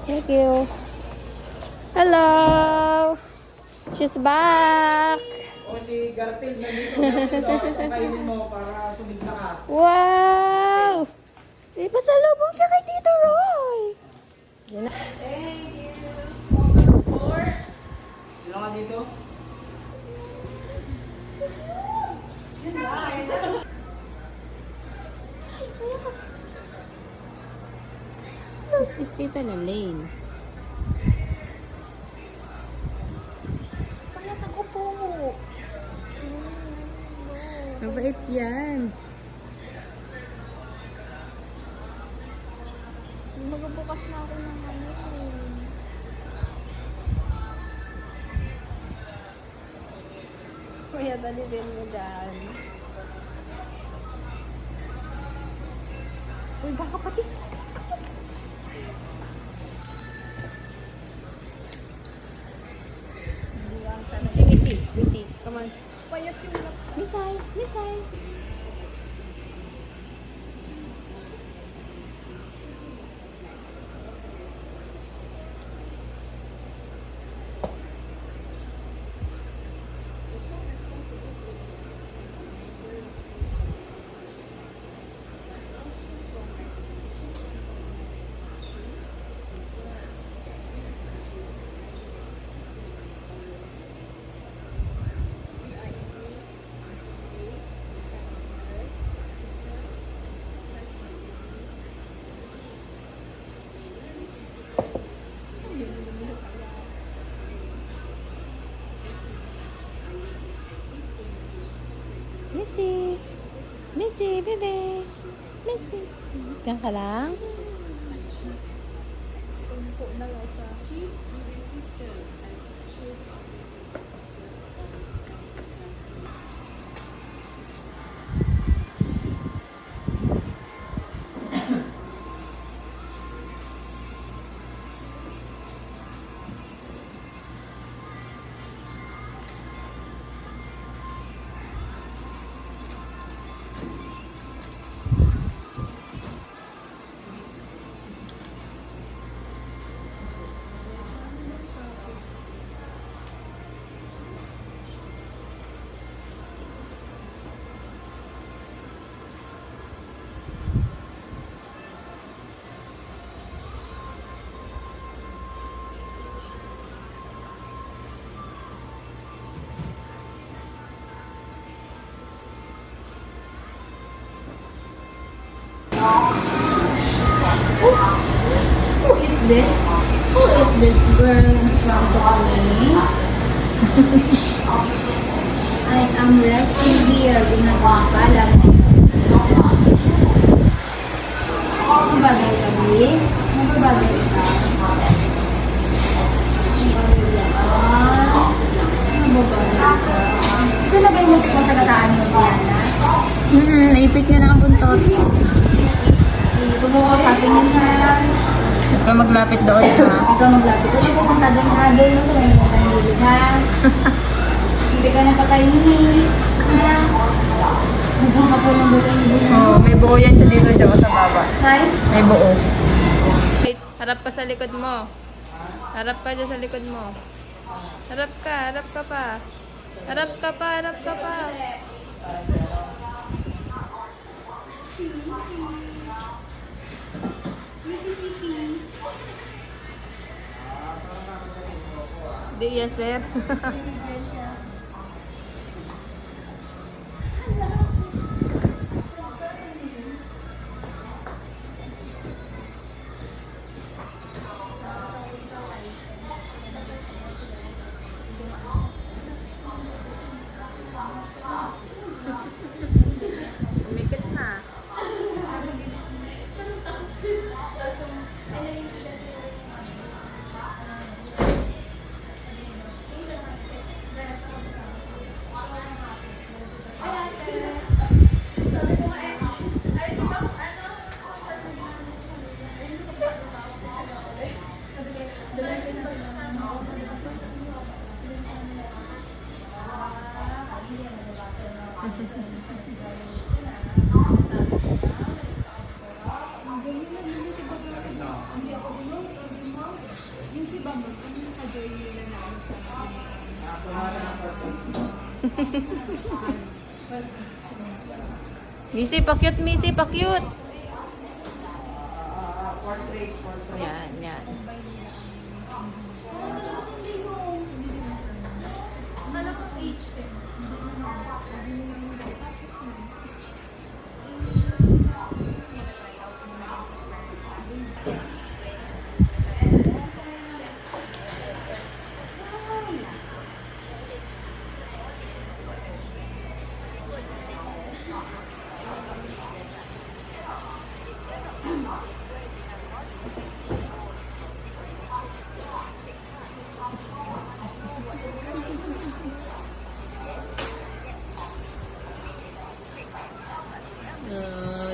Thank you. Hello! She's back! O si Garfield nandito. Garfield daw, itong kainin mo para sumigla ka. Wow! Ipasalubong siya kay Tito Roy! Yan na. Thank you for the support. Sino ka dito? Stephen and Lane. Kaya tag-upo. Mabait yan. Magbubukas na ako ng ano. Kuya, dali din mo dyan. Uy, baka pati. Si Missy. Come on. Payat yung lap. Misay. Missy, bebe. Missy. Diyan ka lang? Tumpo na lang siya. Who is this? Who is this girl in front of me? I am resting here. Ginagawa pa lang. Mabagay ka, Bi? Mabagay ka? Mabagay ka? Ito na ba yung mas masagasaan mo, Diana? Naipit niya na ang buntot. Huwag mo kausapin yun ha. Huwag ka maglapit doon, ha? Ikaw maglapit. Huwag mo pumunta doon ha. Doon mo sa may mga kanilid ha. Hindi ka napatayin. Ha? Nagbuka po ng buka yung Oo, may buo yan siya dito dyan sa baba. Hay? May buo. Wait, harap ka sa likod mo. Harap ka dyan sa likod mo. Harap ka pa. Harap ka pa. Mississippi. Di yan, sir. Umikit na. Missy, pakyut, Missy, pakyut. Portrait. Yan, yan.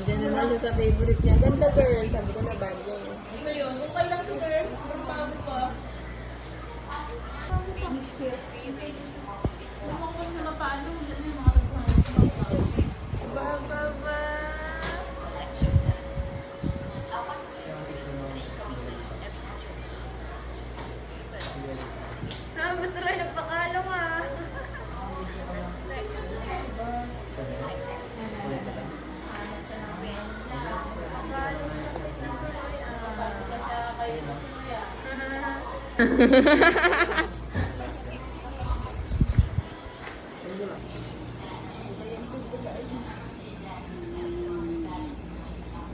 Diyan na lang siya sa favorite niya. Ganda girl. Sabi ko na bad yun. Ito yun. Okay lang to, girls. Pagpapit ko. Ewan ko sa mapaano. Yan yung mga nagpaano. Ba, ba, ba. Gusto rin nagpakalong ah. Pagpapit ka sa kayo na sinuya.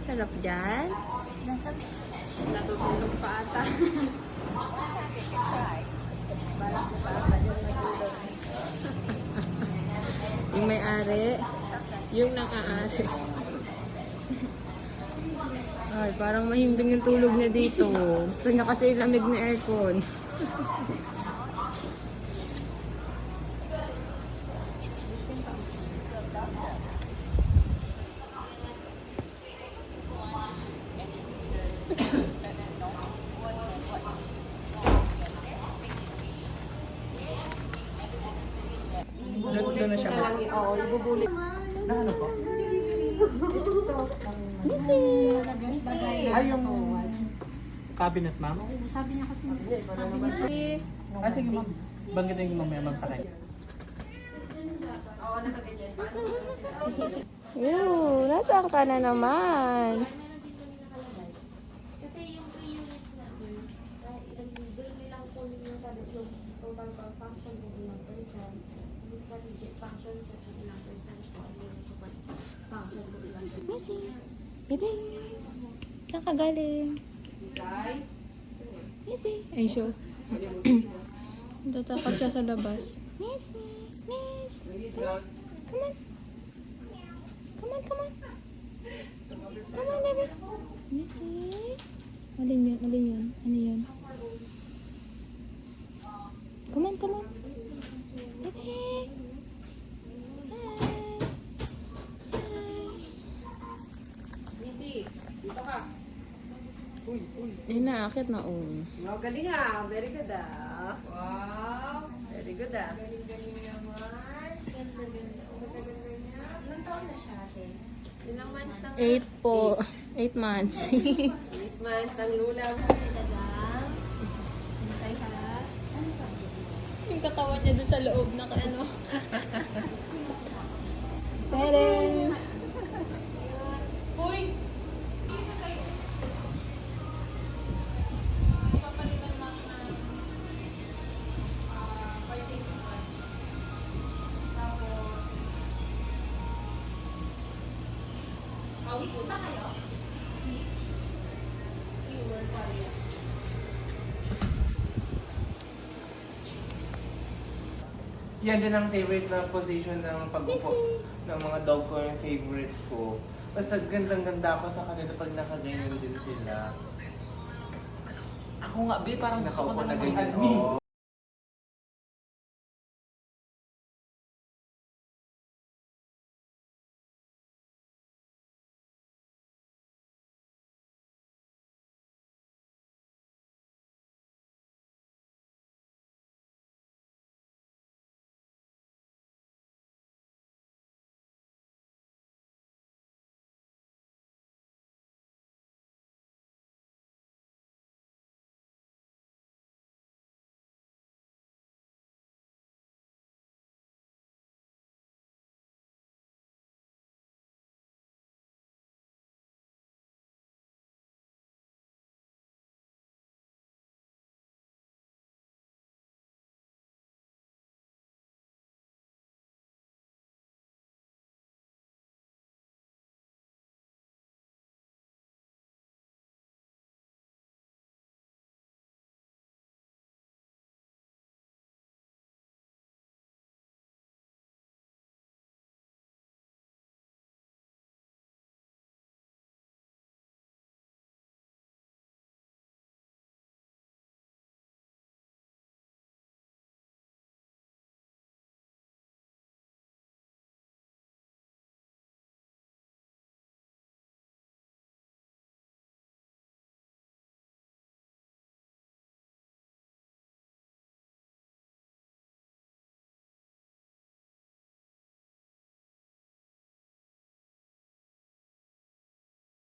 Sarap dyan. Natutulog pa ata. Yung may-ari, yung nang-aari. Ay, parang mahimbing yung tulog niya dito. Gusto niya kasi lamig na aircon. Doon na siya. Oo, ibubulit. Na ano po? Missy! Missy! Ay, yung cabinet, ma'am? Sabi niya kasi. Ah, sige, ma'am. Banggitin ko mamaya, ma'am, sa kanya. Nasaan ka na naman? Kasi yung 3 units na sir, doon nilang kunin yung sabi yung total core function kung ilang percent, yung strategic function sa kung ilang percent, kung yung support function kung ilang percent. Missy, baby. Saan ka galing? Missy. Ay, show. Tatakot siya sa labas. Missy, Miss. Come on. Come on, come on. Come on, baby. Missy. Alin yun? Alin yun? Ano yun? Come on, come on. Baby. Hi. Missy, dito ka. Ayun na, akit na. Oh. Oh, galing ah. Very good ah. Wow. Very good ah. Galing naman. Ganda-ganda niya. Ilang taon na siya ate? Ilang months na nga? 8 po. 8 months. 8 months ang lula. Masay ha? Ano sabi? Yung katawan niya doon sa loob na ano. Tadang! Yan din ang favorite na position ng pag-upo ng mga dog ko, yung favorite ko. Basta gandang-ganda ako sa kanila pag nakaganyan din sila. Ako nga, Bi, parang gusto ko Nakaupo na na lang may ganyan. almi. Oo.